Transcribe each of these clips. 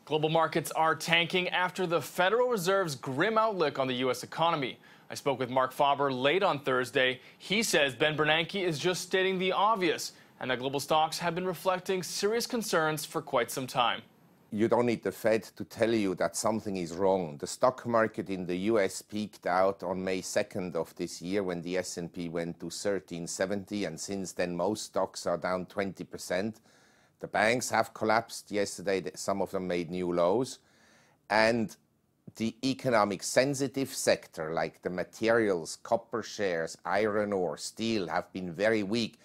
Global markets are tanking after the Federal Reserve's grim outlook on the U.S. economy. I spoke with Marc Faber late on Thursday. He says Ben Bernanke is just stating the obvious and that global stocks have been reflecting serious concerns for quite some time. You don't need the Fed to tell you that something is wrong. The stock market in the US peaked out on May 2nd of this year when the S&P went to 1370, and since then most stocks are down 20%. The banks have collapsed yesterday. Some of them made new lows. And the economic sensitive sector, like the materials, copper shares, iron ore, steel, have been very weak.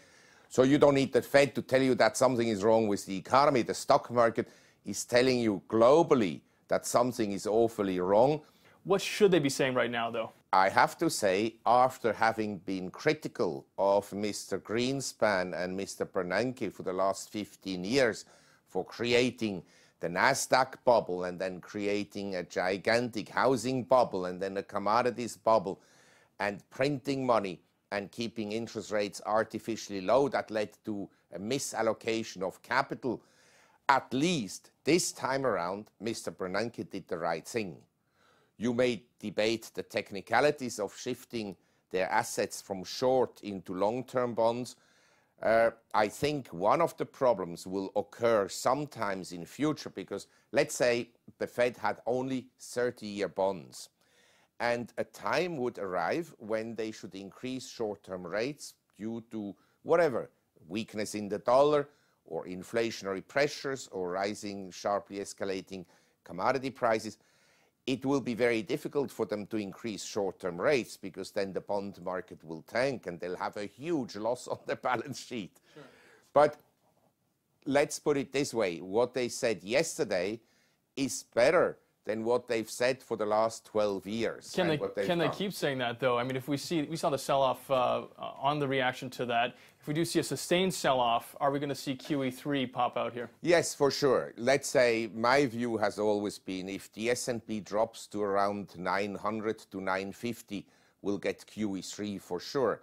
So you don't need the Fed to tell you that something is wrong with the economy. The stock market is telling you globally that something is awfully wrong. What should they be saying right now, though? I have to say, after having been critical of Mr. Greenspan and Mr. Bernanke for the last 15 years for creating the NASDAQ bubble and then creating a gigantic housing bubble and then a commodities bubble and printing money and keeping interest rates artificially low, that led to a misallocation of capital. At least this time around, Mr. Bernanke did the right thing. You may debate the technicalities of shifting their assets from short into long-term bonds. I think one of the problems will occur sometimes in future because, let's say, the Fed had only 30-year bonds. And a time would arrive when they should increase short-term rates due to whatever, weakness in the dollar, or inflationary pressures, or rising, sharply escalating commodity prices. It will be very difficult for them to increase short-term rates because then the bond market will tank and they'll have a huge loss on their balance sheet. Sure. But let's put it this way. What they said yesterday is better than what they've said for the last 12 years. Can they keep saying that, though? I mean, if we saw the sell-off on the reaction to that. If we do see a sustained sell-off, are we going to see QE3 pop out here? Yes, for sure. Let's say my view has always been if the S&P drops to around 900 to 950, we'll get QE3 for sure.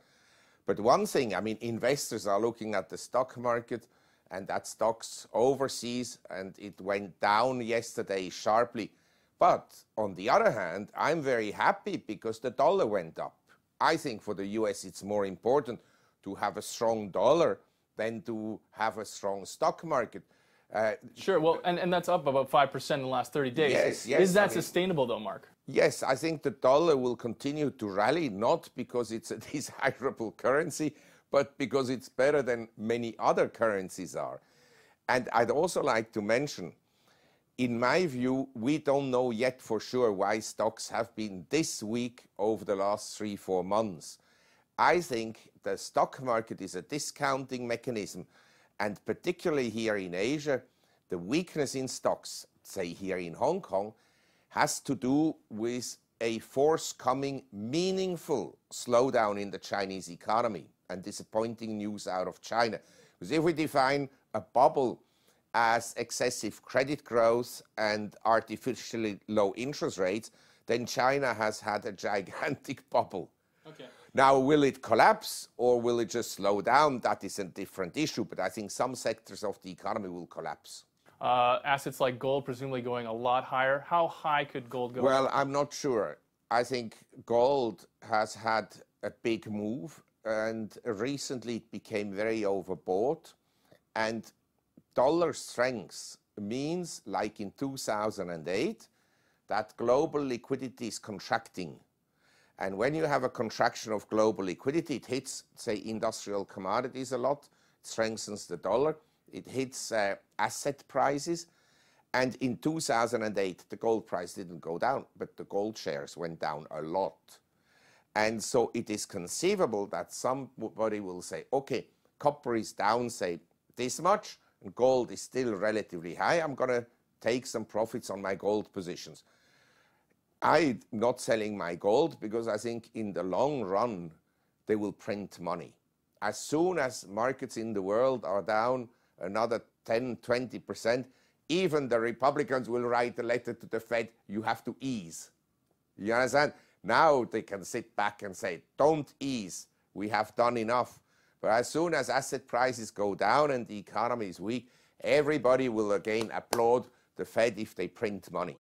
But one thing, I mean, investors are looking at the stock market and at stocks overseas, and it went down yesterday sharply. But on the other hand, I'm very happy because the dollar went up. I think for the US it's more important to have a strong dollar than to have a strong stock market. Sure, well, and that's up about 5% in the last 30 days. Yes. Is that sustainable, though, Mark? Yes, I think the dollar will continue to rally, not because it's a desirable currency, but because it's better than many other currencies are. And I'd also like to mention, in my view, we don't know yet for sure why stocks have been this weak over the last 3-4 months. I think the stock market is a discounting mechanism, and particularly here in Asia, the weakness in stocks, say here in Hong Kong, has to do with a forthcoming meaningful slowdown in the Chinese economy and disappointing news out of China. Because if we define a bubble as excessive credit growth and artificially low interest rates, then China has had a gigantic bubble. Okay. Now, will it collapse or will it just slow down? That is a different issue, but I think some sectors of the economy will collapse. Assets like gold presumably going a lot higher. How high could gold go? Well, I'm not sure. I think gold has had a big move, and recently it became very overbought. And dollar strength means, like in 2008, that global liquidity is contracting. And when you have a contraction of global liquidity, it hits, say, industrial commodities a lot, it strengthens the dollar, it hits asset prices. And in 2008, the gold price didn't go down, but the gold shares went down a lot. And so it is conceivable that somebody will say, okay, copper is down, say, this much, and gold is still relatively high. I'm going to take some profits on my gold positions. I'm not selling my gold because I think in the long run, they will print money. As soon as markets in the world are down another 10, 20%, even the Republicans will write a letter to the Fed, you have to ease. You understand? Now they can sit back and say, don't ease, we have done enough. But as soon as asset prices go down and the economy is weak, everybody will again applaud the Fed if they print money.